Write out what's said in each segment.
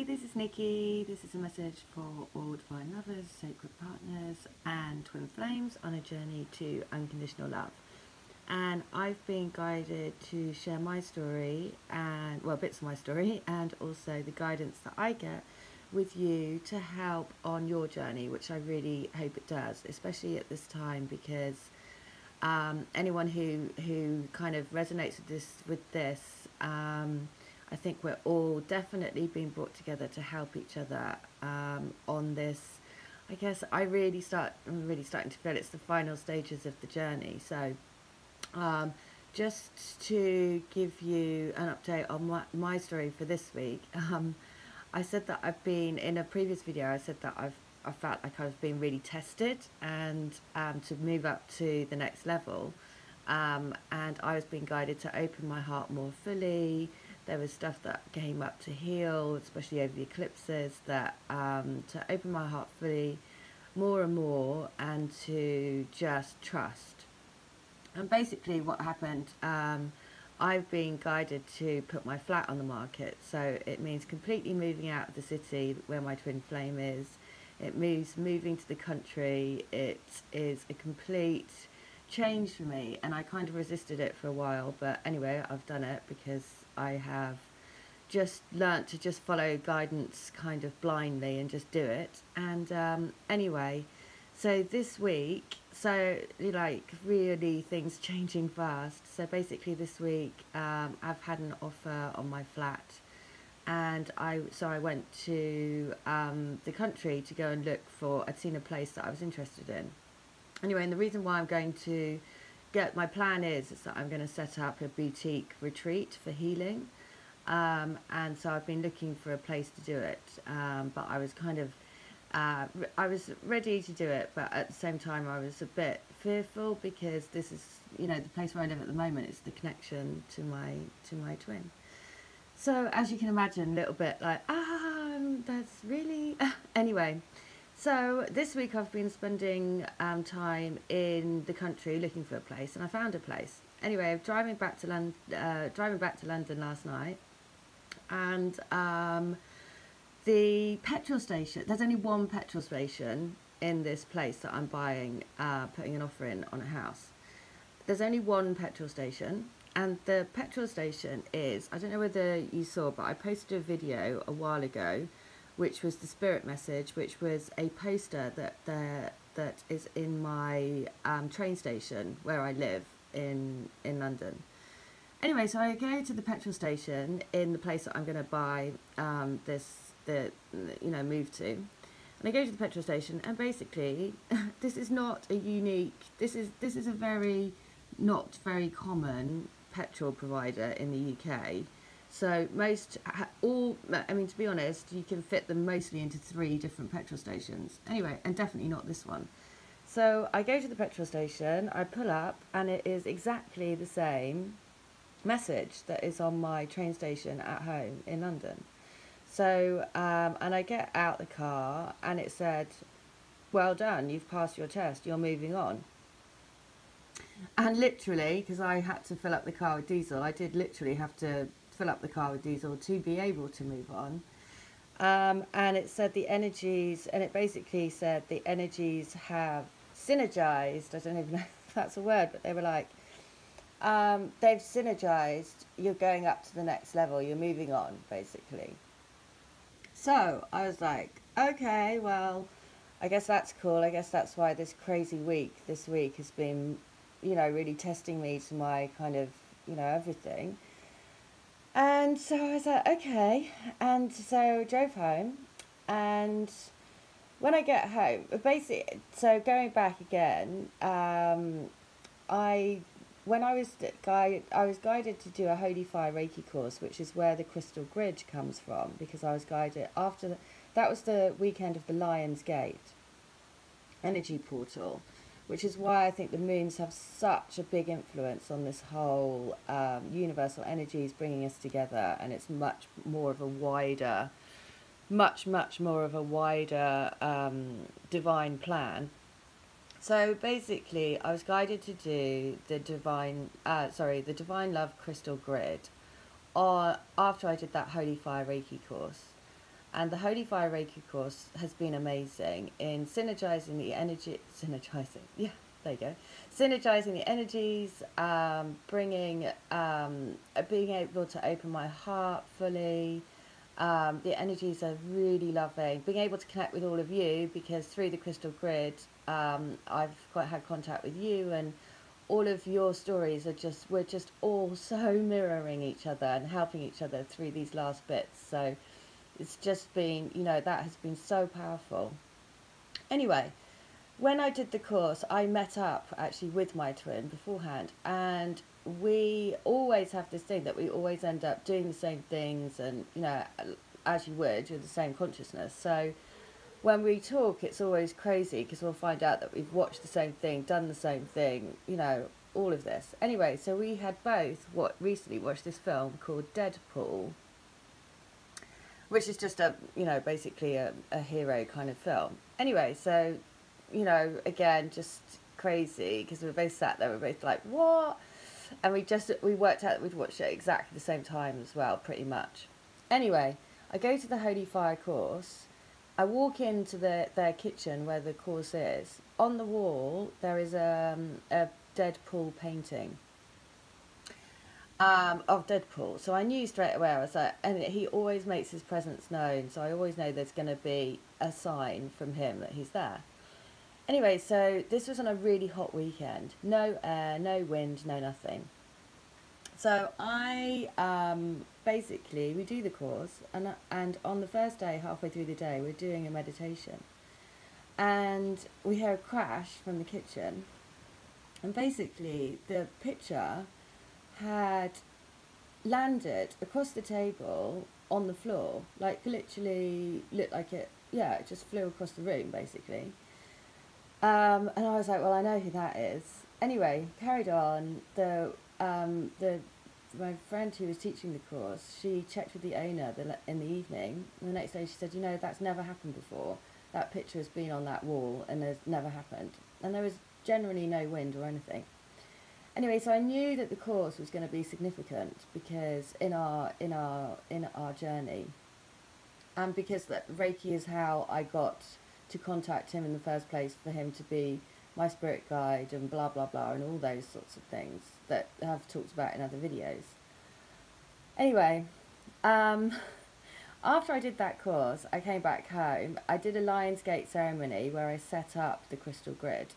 this is Nikki. This is a message for all divine lovers, sacred partners and twin flames on a journey to unconditional love. And I've been guided to share my story and, well, bits of my story and also the guidance that I get with you to help on your journey, which I really hope it does, especially at this time, because anyone who kind of resonates with this, I think we're all definitely being brought together to help each other on this. I guess I'm really starting to feel it's the final stages of the journey. So just to give you an update on my story for this week, I said that I've been, in a previous video, I said that I felt like I was being really tested and to move up to the next level. And I was being guided to open my heart more fully. There was stuff that came up to heal, especially over the eclipses, that to open my heart fully more and more and to just trust. And basically what happened, I've been guided to put my flat on the market. So it means completely moving out of the city where my twin flame is. It means moving to the country. It is a complete change for me, and I kind of resisted it for a while, but anyway, I've done it because I have just learnt to just follow guidance kind of blindly and just do it. And anyway, so this week, so like really things changing fast. So basically this week I've had an offer on my flat, and I went to the country to go and look for, I'd seen a place that I was interested in. Anyway, and the reason why I'm going to my plan is that I'm going to set up a boutique retreat for healing. And so I've been looking for a place to do it. But I was kind of, I was ready to do it, but at the same time I was a bit fearful because this is, you know, the place where I live at the moment is the connection to my twin. So as you can imagine, a little bit like, that's really, anyway. So this week I've been spending time in the country looking for a place, and I found a place. Anyway, I'm driving back to London last night, and the petrol station. There's only one petrol station in this place that I'm buying, putting an offer in on a house. There's only one petrol station, and the petrol station is, I don't know whether you saw, but I posted a video a while ago, which was the spirit message, which was a poster that is in my train station where I live in London. Anyway, so I go to the petrol station in the place that I'm going to buy move to, and I go to the petrol station, and basically this is not a unique. This is a very not very common petrol provider in the UK. So to be honest, you can fit them mostly into 3 different petrol stations. Anyway, and definitely not this one. So I go to the petrol station, I pull up, and it is exactly the same message that is on my train station at home in London. So, and I get out the car, and it said, "Well done, you've passed your test, you're moving on." And literally, because I had to fill up the car with diesel, I did literally have to fill up the car with diesel to be able to move on. And it said the energies, and it basically said the energies have synergized. I don't even know if that's a word, but they were like, they've synergized, you're going up to the next level, you're moving on, basically. So I was like, okay, well, I guess that's cool. I guess that's why this week has been, you know, really testing me to my kind of, you know, everything. And so I was like, okay. And so I drove home, and when I get home, basically, so going back again, I was guided to do a Holy Fire Reiki course, which is where the crystal grid comes from, because I was guided that was the weekend of the Lion's Gate energy portal, which is why I think the moons have such a big influence on this whole universal energies bringing us together, and it's much more of a wider divine plan. So basically, I was guided to do the divine love crystal grid after I did that Holy Fire Reiki course. And the Holy Fire Reiki course has been amazing in synergizing the energy, yeah, there you go, synergizing the energies, being able to open my heart fully. The energies are really loving. Being able to connect with all of you, because through the crystal grid, I've had contact with you, and all of your stories are just, we're just all so mirroring each other and helping each other through these last bits. So it's just been, that has been so powerful. Anyway, when I did the course, I met up actually with my twin beforehand, and we always have this thing that we always end up doing the same things, and as you would, you're the same consciousness. So when we talk, it's always crazy because we'll find out that we've watched the same thing, done the same thing, all of this. Anyway, so we had both recently watched this film called Deadpool, which is just basically a hero kind of film. Anyway, so, again, just crazy, because we were both sat there, we were both like, what? And we worked out that we'd watched it at exactly the same time as well, pretty much. Anyway, I go to the Holy Fire course. I walk into their kitchen where the course is. On the wall, there is a Deadpool painting of Deadpool. So I knew straight away, I was like, and he always makes his presence known, so I always know there's going to be a sign from him that he's there. Anyway, so this was on a really hot weekend. No air, no wind, no nothing. So I, basically, we do the course, and on the first day, halfway through the day, we're doing a meditation. And we hear a crash from the kitchen, and basically the picture had landed across the table on the floor, like literally looked like it just flew across the room basically. And I was like, well, I know who that is. Anyway, carried on. My friend who was teaching the course, she checked with the owner in the evening, and the next day she said, that's never happened before. That picture has been on that wall and has never happened, and there was generally no wind or anything. Anyway, so I knew that the course was going to be significant, because in our journey, and because that Reiki is how I got to contact him in the first place, for him to be my spirit guide and blah blah blah and all those sorts of things that I've talked about in other videos. Anyway, after I did that course, I came back home. I did a Lion's Gate ceremony where I set up the crystal grid.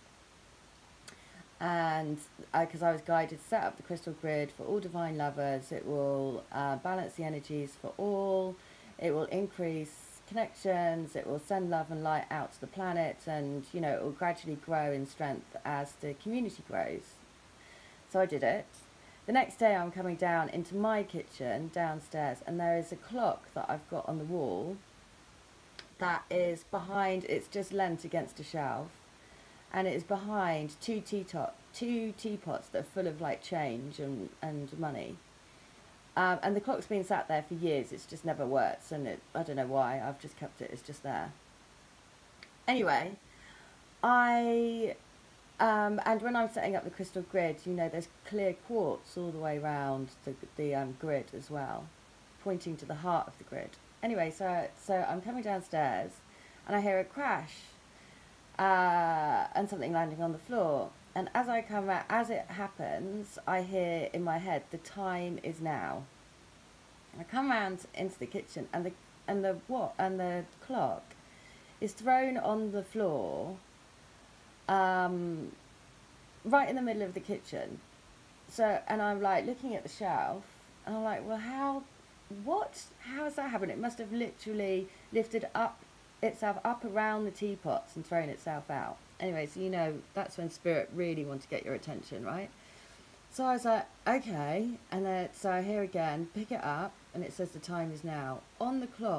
And because I was guided to set up the crystal grid for all divine lovers, it will balance the energies for all, it will increase connections, it will send love and light out to the planet, and it will gradually grow in strength as the community grows. So I did it. The next day I'm coming down into my kitchen downstairs, and there is a clock that I've got on the wall that is behind, it's just leant against a shelf, and it is behind two teapots that are full of like change and money. And the clock's been sat there for years, it's just never worked, and I don't know why, I've just kept it, it's just there. Anyway, and when I'm setting up the crystal grid, there's clear quartz all the way around the grid as well, pointing to the heart of the grid. Anyway, so I'm coming downstairs, and I hear a crash, and something landing on the floor. And as I come out, as it happens, I hear in my head, the time is now. I come round into the kitchen, and the clock is thrown on the floor, right in the middle of the kitchen. So, and I'm like looking at the shelf, and I'm like, well, how has that happened? It must have literally lifted itself up around the teapots and thrown itself out. Anyway, so that's when spirit really wants to get your attention, right? So I was like, okay, and then so I hear again, pick it up, and it says the time is now. On the clock